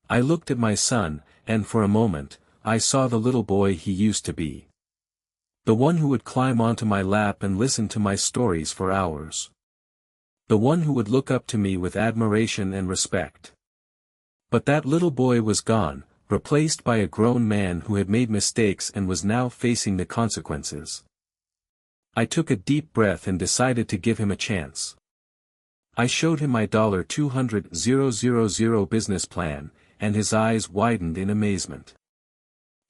I looked at my son, and for a moment, I saw the little boy he used to be. The one who would climb onto my lap and listen to my stories for hours. The one who would look up to me with admiration and respect. But that little boy was gone, replaced by a grown man who had made mistakes and was now facing the consequences. I took a deep breath and decided to give him a chance. I showed him my $200,000 business plan, and his eyes widened in amazement.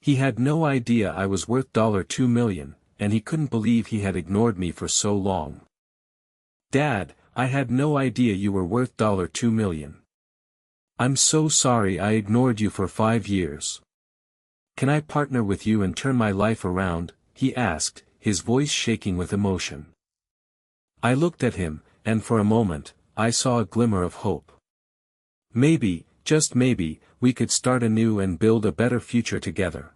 He had no idea I was worth $2 million, and he couldn't believe he had ignored me for so long. "Dad, I had no idea you were worth $2 million. I'm so sorry I ignored you for 5 years. Can I partner with you and turn my life around?" he asked, his voice shaking with emotion. I looked at him, and for a moment, I saw a glimmer of hope. Maybe, just maybe, we could start anew and build a better future together.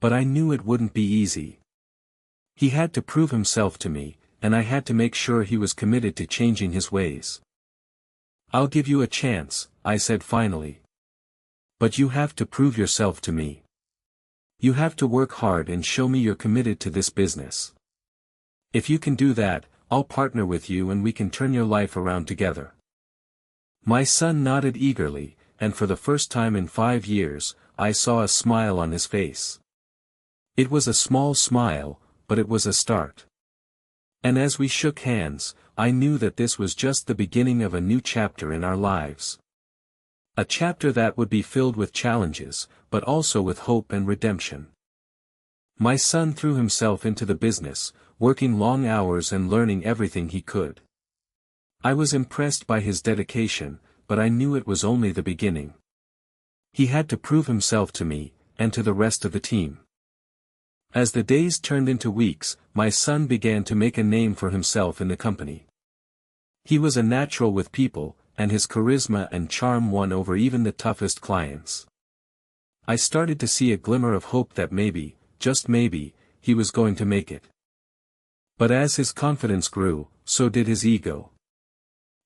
But I knew it wouldn't be easy. He had to prove himself to me, and I had to make sure he was committed to changing his ways. "I'll give you a chance," I said finally. "But you have to prove yourself to me. You have to work hard and show me you're committed to this business. If you can do that, I'll partner with you and we can turn your life around together." My son nodded eagerly, and for the first time in 5 years, I saw a smile on his face. It was a small smile, but it was a start. And as we shook hands, I knew that this was just the beginning of a new chapter in our lives. A chapter that would be filled with challenges, but also with hope and redemption. My son threw himself into the business, working long hours and learning everything he could. I was impressed by his dedication, but I knew it was only the beginning. He had to prove himself to me, and to the rest of the team. As the days turned into weeks, my son began to make a name for himself in the company. He was a natural with people, and his charisma and charm won over even the toughest clients. I started to see a glimmer of hope that maybe, just maybe, he was going to make it. But as his confidence grew, so did his ego.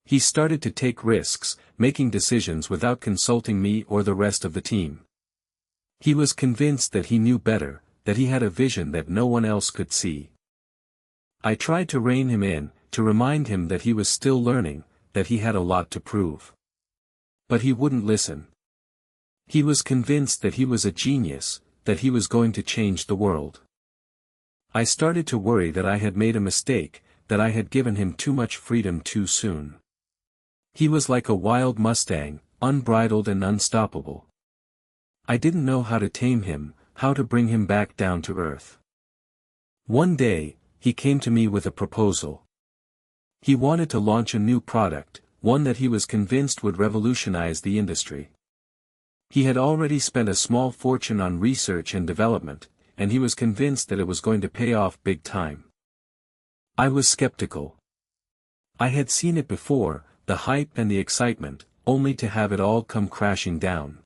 He started to take risks, making decisions without consulting me or the rest of the team. He was convinced that he knew better, that he had a vision that no one else could see. I tried to rein him in, to remind him that he was still learning, that he had a lot to prove. But he wouldn't listen. He was convinced that he was a genius, that he was going to change the world. I started to worry that I had made a mistake, that I had given him too much freedom too soon. He was like a wild Mustang, unbridled and unstoppable. I didn't know how to tame him, how to bring him back down to earth. One day, he came to me with a proposal. He wanted to launch a new product, one that he was convinced would revolutionize the industry. He had already spent a small fortune on research and development, and he was convinced that it was going to pay off big time. I was skeptical. I had seen it before, the hype and the excitement, only to have it all come crashing down.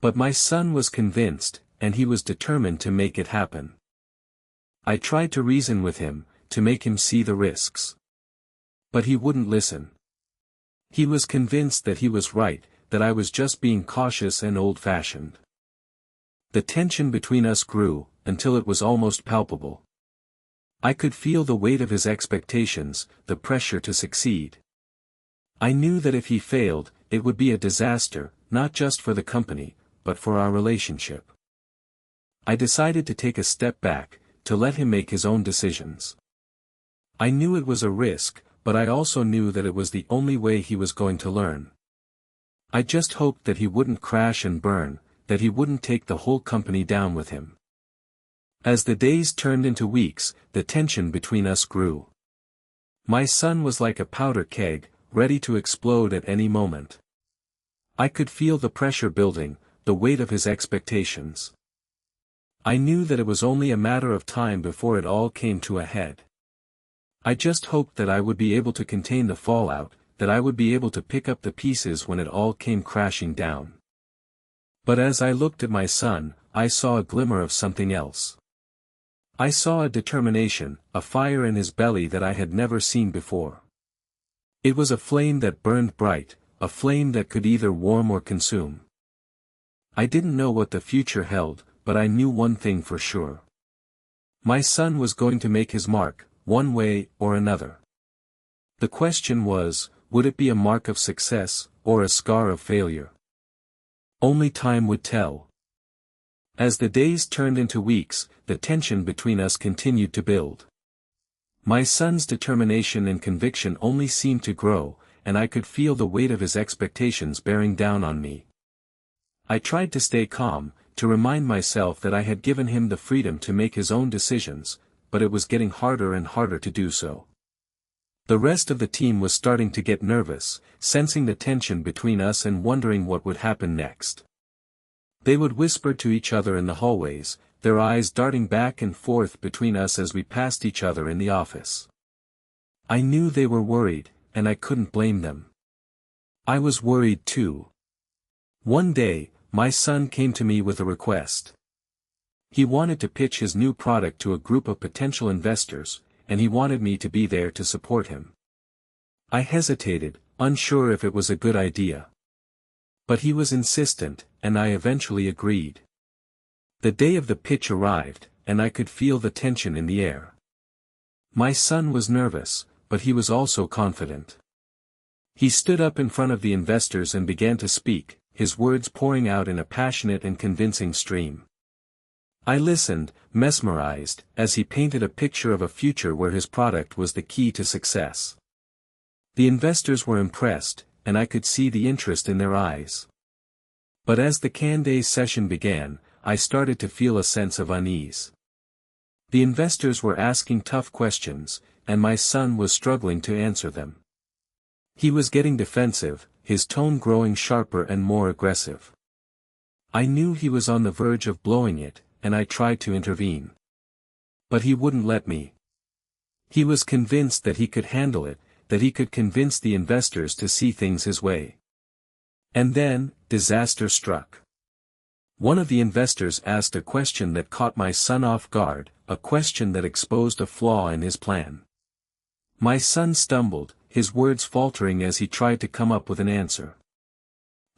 But my son was convinced, and he was determined to make it happen. I tried to reason with him, to make him see the risks. But he wouldn't listen. He was convinced that he was right, that I was just being cautious and old-fashioned. The tension between us grew, until it was almost palpable. I could feel the weight of his expectations, the pressure to succeed. I knew that if he failed, it would be a disaster, not just for the company, but for our relationship. I decided to take a step back, to let him make his own decisions. I knew it was a risk, but I also knew that it was the only way he was going to learn. I just hoped that he wouldn't crash and burn, that he wouldn't take the whole company down with him. As the days turned into weeks, the tension between us grew. My son was like a powder keg, ready to explode at any moment. I could feel the pressure building, the weight of his expectations. I knew that it was only a matter of time before it all came to a head. I just hoped that I would be able to contain the fallout, that I would be able to pick up the pieces when it all came crashing down. But as I looked at my son, I saw a glimmer of something else. I saw a determination, a fire in his belly that I had never seen before. It was a flame that burned bright, a flame that could either warm or consume. I didn't know what the future held, but I knew one thing for sure. My son was going to make his mark, one way or another. The question was, would it be a mark of success, or a scar of failure? Only time would tell. As the days turned into weeks, the tension between us continued to build. My son's determination and conviction only seemed to grow, and I could feel the weight of his expectations bearing down on me. I tried to stay calm, to remind myself that I had given him the freedom to make his own decisions, but it was getting harder and harder to do so. The rest of the team was starting to get nervous, sensing the tension between us and wondering what would happen next. They would whisper to each other in the hallways, their eyes darting back and forth between us as we passed each other in the office. I knew they were worried, and I couldn't blame them. I was worried too. One day, my son came to me with a request. He wanted to pitch his new product to a group of potential investors, and he wanted me to be there to support him. I hesitated, unsure if it was a good idea. But he was insistent, and I eventually agreed. The day of the pitch arrived, and I could feel the tension in the air. My son was nervous, but he was also confident. He stood up in front of the investors and began to speak, his words pouring out in a passionate and convincing stream. I listened, mesmerized, as he painted a picture of a future where his product was the key to success. The investors were impressed, and I could see the interest in their eyes. But as the Q&A session began, I started to feel a sense of unease. The investors were asking tough questions, and my son was struggling to answer them. He was getting defensive, his tone growing sharper and more aggressive. I knew he was on the verge of blowing it, and I tried to intervene. But he wouldn't let me. He was convinced that he could handle it, that he could convince the investors to see things his way. And then, disaster struck. One of the investors asked a question that caught my son off guard, a question that exposed a flaw in his plan. My son stumbled, his words faltering as he tried to come up with an answer.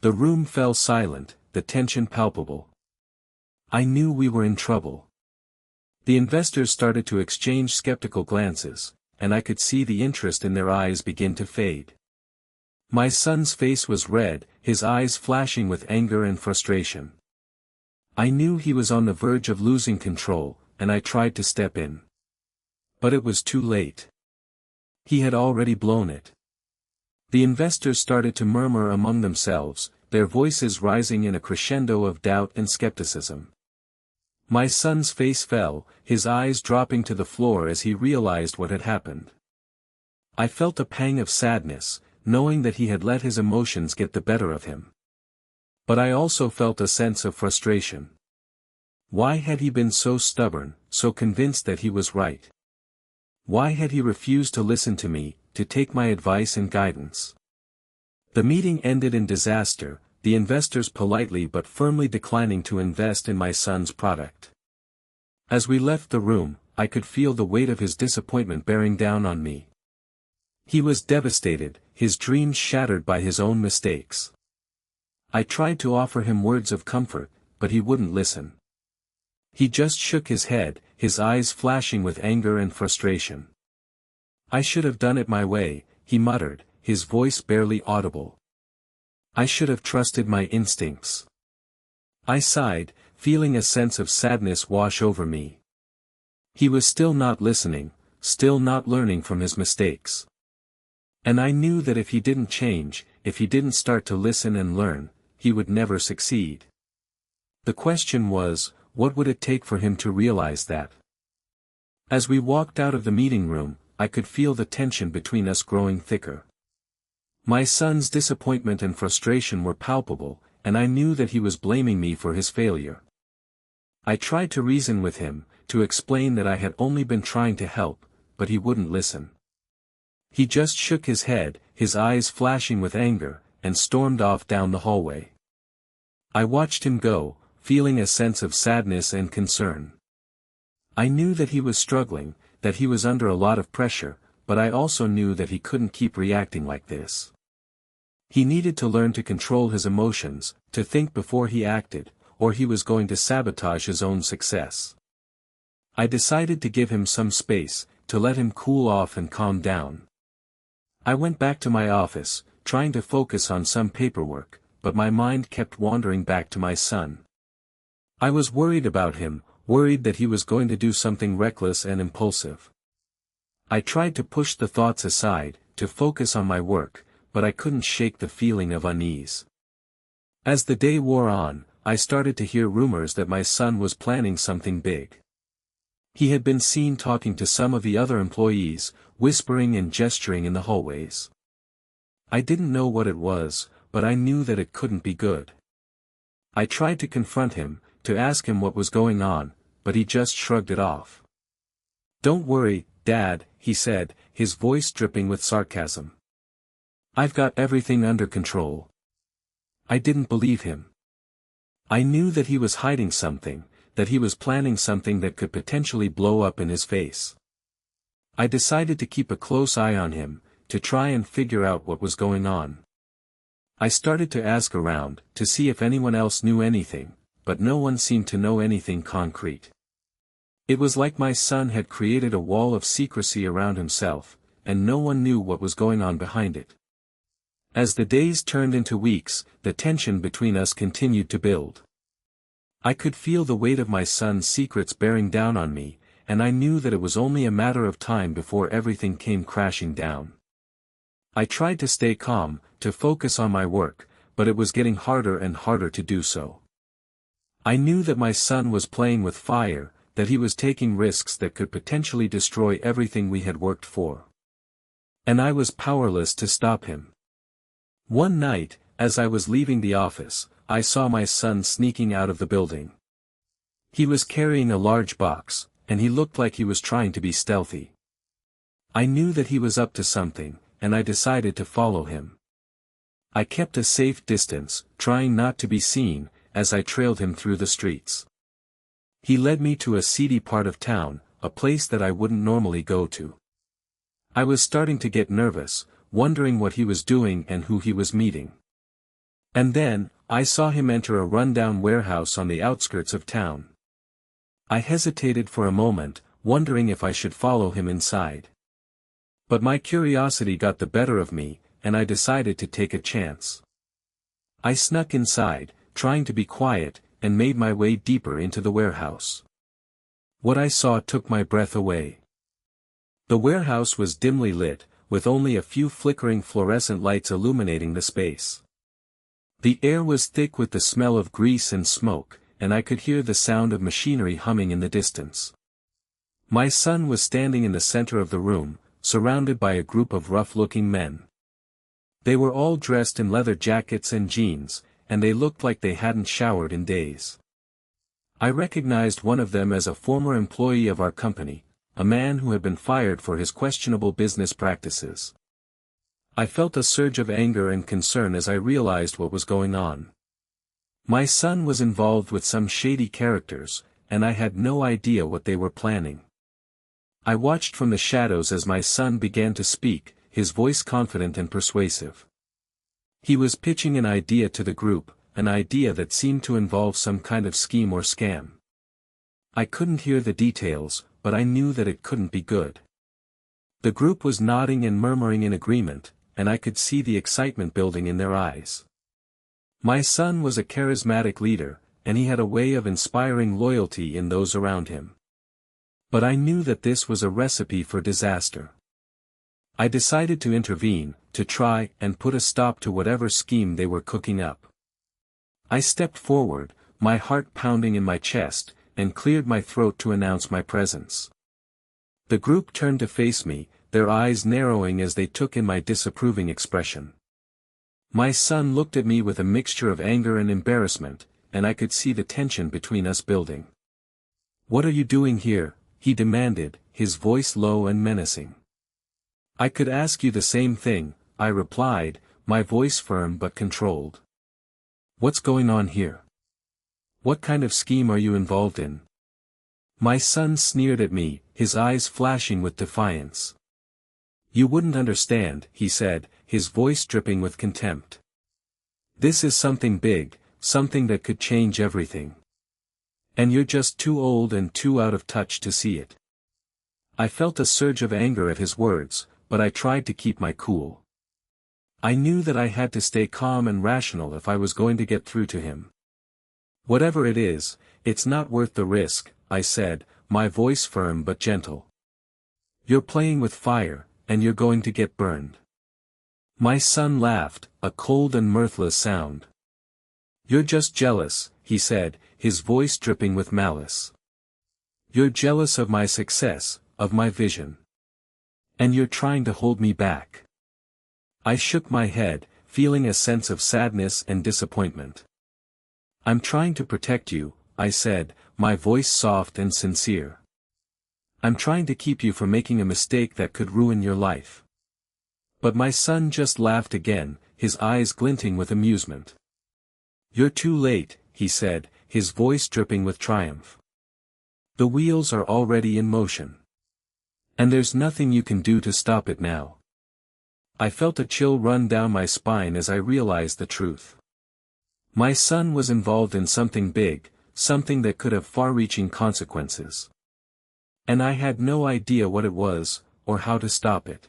The room fell silent, the tension palpable. I knew we were in trouble. The investors started to exchange skeptical glances, and I could see the interest in their eyes begin to fade. My son's face was red, his eyes flashing with anger and frustration. I knew he was on the verge of losing control, and I tried to step in. But it was too late. He had already blown it. The investors started to murmur among themselves, their voices rising in a crescendo of doubt and skepticism. My son's face fell, his eyes dropping to the floor as he realized what had happened. I felt a pang of sadness, knowing that he had let his emotions get the better of him. But I also felt a sense of frustration. Why had he been so stubborn, so convinced that he was right? Why had he refused to listen to me, to take my advice and guidance? The meeting ended in disaster, the investors politely but firmly declining to invest in my son's product. As we left the room, I could feel the weight of his disappointment bearing down on me. He was devastated, his dreams shattered by his own mistakes. I tried to offer him words of comfort, but he wouldn't listen. He just shook his head, his eyes flashing with anger and frustration. I should have done it my way, he muttered, his voice barely audible. I should have trusted my instincts. I sighed, feeling a sense of sadness wash over me. He was still not listening, still not learning from his mistakes. And I knew that if he didn't change, if he didn't start to listen and learn, he would never succeed. The question was, what would it take for him to realize that? As we walked out of the meeting room, I could feel the tension between us growing thicker. My son's disappointment and frustration were palpable, and I knew that he was blaming me for his failure. I tried to reason with him, to explain that I had only been trying to help, but he wouldn't listen. He just shook his head, his eyes flashing with anger, and stormed off down the hallway. I watched him go, feeling a sense of sadness and concern. I knew that he was struggling, that he was under a lot of pressure, but I also knew that he couldn't keep reacting like this. He needed to learn to control his emotions, to think before he acted, or he was going to sabotage his own success. I decided to give him some space, to let him cool off and calm down. I went back to my office, trying to focus on some paperwork, but my mind kept wandering back to my son. I was worried about him, worried that he was going to do something reckless and impulsive. I tried to push the thoughts aside, to focus on my work, but I couldn't shake the feeling of unease. As the day wore on, I started to hear rumors that my son was planning something big. He had been seen talking to some of the other employees, whispering and gesturing in the hallways. I didn't know what it was, but I knew that it couldn't be good. I tried to confront him, to ask him what was going on, but he just shrugged it off. "Don't worry, Dad," he said, his voice dripping with sarcasm. "I've got everything under control." I didn't believe him. I knew that he was hiding something, that he was planning something that could potentially blow up in his face. I decided to keep a close eye on him, to try and figure out what was going on. I started to ask around, to see if anyone else knew anything, but no one seemed to know anything concrete. It was like my son had created a wall of secrecy around himself, and no one knew what was going on behind it. As the days turned into weeks, the tension between us continued to build. I could feel the weight of my son's secrets bearing down on me, and I knew that it was only a matter of time before everything came crashing down. I tried to stay calm, to focus on my work, but it was getting harder and harder to do so. I knew that my son was playing with fire, that he was taking risks that could potentially destroy everything we had worked for. And I was powerless to stop him. One night, as I was leaving the office, I saw my son sneaking out of the building. He was carrying a large box, and he looked like he was trying to be stealthy. I knew that he was up to something, and I decided to follow him. I kept a safe distance, trying not to be seen, as I trailed him through the streets. He led me to a seedy part of town, a place that I wouldn't normally go to. I was starting to get nervous, wondering what he was doing and who he was meeting. And then, I saw him enter a rundown warehouse on the outskirts of town. I hesitated for a moment, wondering if I should follow him inside. But my curiosity got the better of me, and I decided to take a chance. I snuck inside, trying to be quiet, and made my way deeper into the warehouse. What I saw took my breath away. The warehouse was dimly lit, with only a few flickering fluorescent lights illuminating the space. The air was thick with the smell of grease and smoke, and I could hear the sound of machinery humming in the distance. My son was standing in the center of the room, surrounded by a group of rough-looking men. They were all dressed in leather jackets and jeans, and they looked like they hadn't showered in days. I recognized one of them as a former employee of our company, a man who had been fired for his questionable business practices. I felt a surge of anger and concern as I realized what was going on. My son was involved with some shady characters, and I had no idea what they were planning. I watched from the shadows as my son began to speak, his voice confident and persuasive. He was pitching an idea to the group, an idea that seemed to involve some kind of scheme or scam. I couldn't hear the details, but I knew that it couldn't be good. The group was nodding and murmuring in agreement, and I could see the excitement building in their eyes. My son was a charismatic leader, and he had a way of inspiring loyalty in those around him. But I knew that this was a recipe for disaster. I decided to intervene, to try and put a stop to whatever scheme they were cooking up. I stepped forward, my heart pounding in my chest, and cleared my throat to announce my presence. The group turned to face me, their eyes narrowing as they took in my disapproving expression. My son looked at me with a mixture of anger and embarrassment, and I could see the tension between us building. "What are you doing here?" he demanded, his voice low and menacing. "I could ask you the same thing," I replied, my voice firm but controlled. "What's going on here? What kind of scheme are you involved in?" My son sneered at me, his eyes flashing with defiance. "You wouldn't understand," he said, his voice dripping with contempt. "This is something big, something that could change everything. And you're just too old and too out of touch to see it." I felt a surge of anger at his words, but I tried to keep my cool. I knew that I had to stay calm and rational if I was going to get through to him. "Whatever it is, it's not worth the risk," I said, my voice firm but gentle. "You're playing with fire, and you're going to get burned." My son laughed, a cold and mirthless sound. "You're just jealous," he said, his voice dripping with malice. "You're jealous of my success, of my vision. And you're trying to hold me back." I shook my head, feeling a sense of sadness and disappointment. "I'm trying to protect you," I said, my voice soft and sincere. "I'm trying to keep you from making a mistake that could ruin your life." But my son just laughed again, his eyes glinting with amusement. "You're too late," he said, his voice dripping with triumph. "The wheels are already in motion. And there's nothing you can do to stop it now." I felt a chill run down my spine as I realized the truth. My son was involved in something big, something that could have far-reaching consequences. And I had no idea what it was, or how to stop it.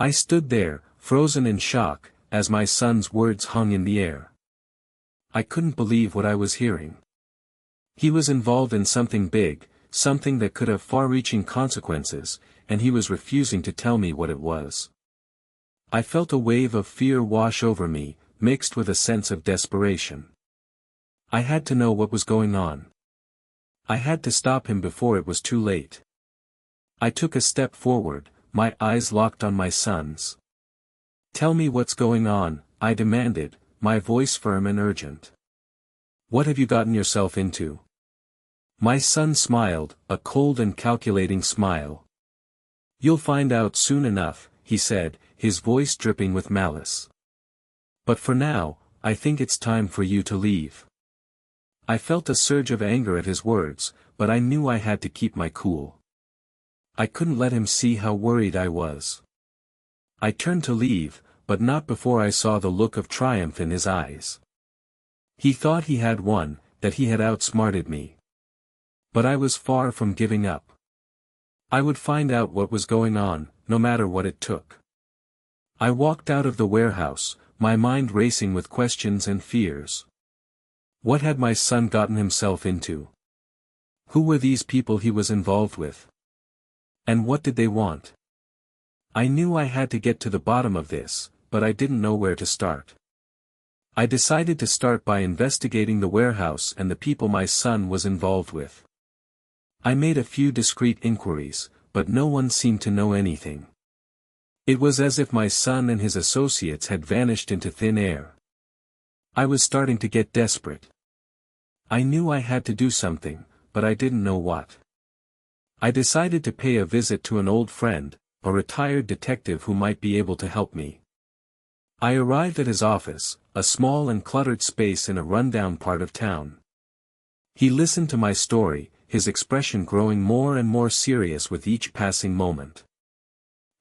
I stood there, frozen in shock, as my son's words hung in the air. I couldn't believe what I was hearing. He was involved in something big, something that could have far-reaching consequences, and he was refusing to tell me what it was. I felt a wave of fear wash over me, mixed with a sense of desperation. I had to know what was going on. I had to stop him before it was too late. I took a step forward, my eyes locked on my son's. "Tell me what's going on," I demanded, my voice firm and urgent. "What have you gotten yourself into?" My son smiled, a cold and calculating smile. "You'll find out soon enough," he said, his voice dripping with malice. "But for now, I think it's time for you to leave." I felt a surge of anger at his words, but I knew I had to keep my cool. I couldn't let him see how worried I was. I turned to leave, but not before I saw the look of triumph in his eyes. He thought he had won, that he had outsmarted me. But I was far from giving up. I would find out what was going on, no matter what it took. I walked out of the warehouse, my mind racing with questions and fears. What had my son gotten himself into? Who were these people he was involved with? And what did they want? I knew I had to get to the bottom of this, but I didn't know where to start. I decided to start by investigating the warehouse and the people my son was involved with. I made a few discreet inquiries, but no one seemed to know anything. It was as if my son and his associates had vanished into thin air. I was starting to get desperate. I knew I had to do something, but I didn't know what. I decided to pay a visit to an old friend, a retired detective who might be able to help me. I arrived at his office, a small and cluttered space in a rundown part of town. He listened to my story, his expression growing more and more serious with each passing moment.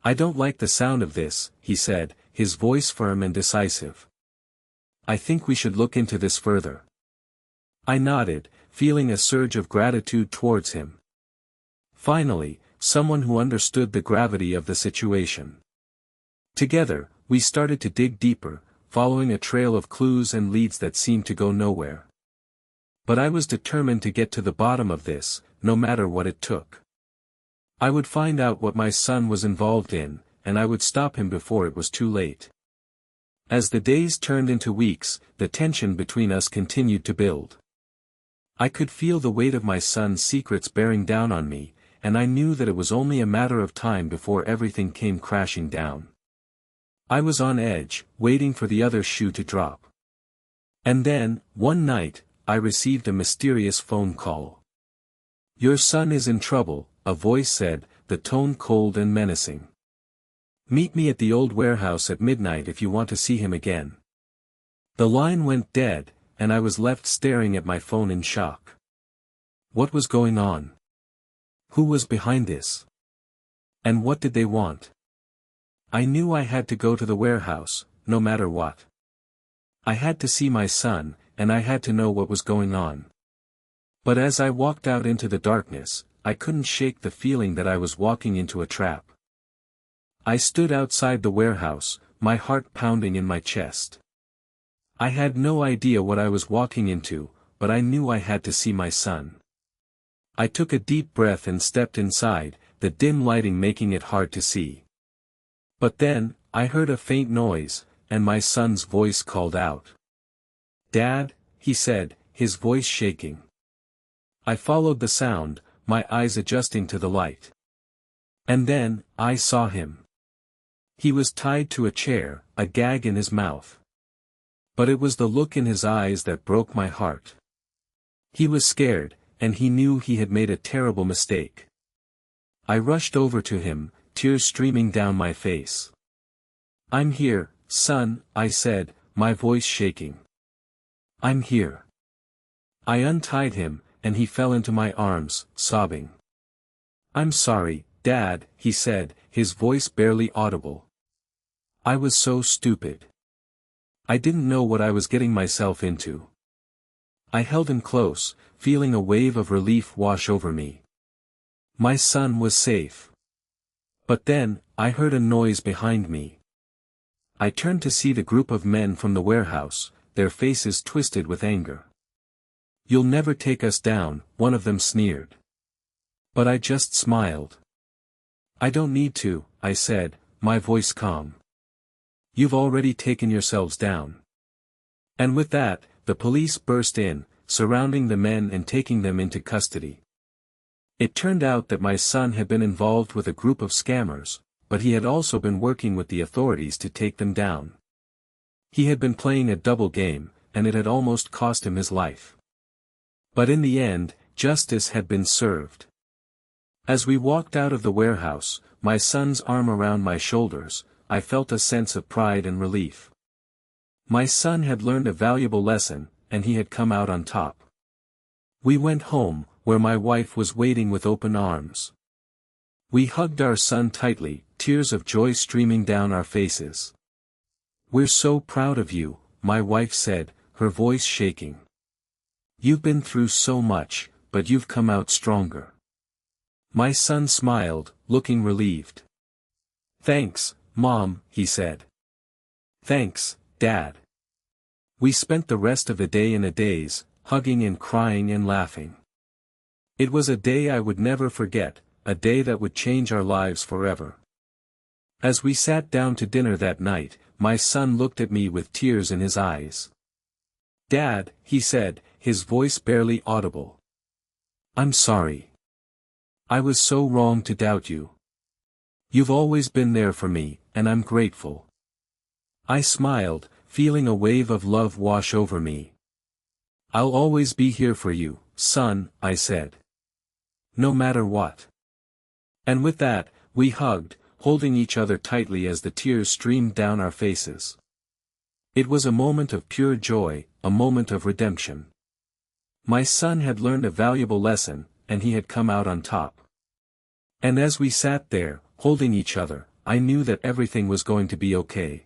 "I don't like the sound of this," he said, his voice firm and decisive. "I think we should look into this further." I nodded, feeling a surge of gratitude towards him. Finally, someone who understood the gravity of the situation. Together, we started to dig deeper, following a trail of clues and leads that seemed to go nowhere. But I was determined to get to the bottom of this, no matter what it took. I would find out what my son was involved in, and I would stop him before it was too late. As the days turned into weeks, the tension between us continued to build. I could feel the weight of my son's secrets bearing down on me, and I knew that it was only a matter of time before everything came crashing down. I was on edge, waiting for the other shoe to drop. And then, one night, I received a mysterious phone call. "Your son is in trouble," a voice said, the tone cold and menacing. "Meet me at the old warehouse at midnight if you want to see him again." The line went dead, and I was left staring at my phone in shock. What was going on? Who was behind this? And what did they want? I knew I had to go to the warehouse, no matter what. I had to see my son, and I had to know what was going on. But as I walked out into the darkness, I couldn't shake the feeling that I was walking into a trap. I stood outside the warehouse, my heart pounding in my chest. I had no idea what I was walking into, but I knew I had to see my son. I took a deep breath and stepped inside, the dim lighting making it hard to see. But then, I heard a faint noise, and my son's voice called out. "Dad," he said, his voice shaking. I followed the sound, my eyes adjusting to the light. And then, I saw him. He was tied to a chair, a gag in his mouth. But it was the look in his eyes that broke my heart. He was scared, and he knew he had made a terrible mistake. I rushed over to him, tears streaming down my face. "I'm here, son," I said, my voice shaking. "I'm here." I untied him, and he fell into my arms, sobbing. "I'm sorry, Dad," he said, his voice barely audible. "I was so stupid. I didn't know what I was getting myself into." I held him close, feeling a wave of relief wash over me. My son was safe. But then, I heard a noise behind me. I turned to see the group of men from the warehouse, their faces twisted with anger. "You'll never take us down," one of them sneered. But I just smiled. "I don't need to," I said, my voice calm. "You've already taken yourselves down." And with that, the police burst in, surrounding the men and taking them into custody. It turned out that my son had been involved with a group of scammers, but he had also been working with the authorities to take them down. He had been playing a double game, and it had almost cost him his life. But in the end, justice had been served. As we walked out of the warehouse, my son's arm around my shoulders, I felt a sense of pride and relief. My son had learned a valuable lesson, and he had come out on top. We went home, where my wife was waiting with open arms. We hugged our son tightly, tears of joy streaming down our faces. "We're so proud of you," my wife said, her voice shaking. "You've been through so much, but you've come out stronger." My son smiled, looking relieved. "Thanks, Mom," he said. "Thanks, Dad." We spent the rest of the day in a daze, hugging and crying and laughing. It was a day I would never forget, a day that would change our lives forever. As we sat down to dinner that night, my son looked at me with tears in his eyes. "Dad," he said, his voice barely audible. "I'm sorry. I was so wrong to doubt you. You've always been there for me, and I'm grateful." I smiled, feeling a wave of love wash over me. "I'll always be here for you, son," I said. "No matter what." And with that, we hugged, holding each other tightly as the tears streamed down our faces. It was a moment of pure joy, a moment of redemption. My son had learned a valuable lesson, and he had come out on top. And as we sat there, holding each other, I knew that everything was going to be okay.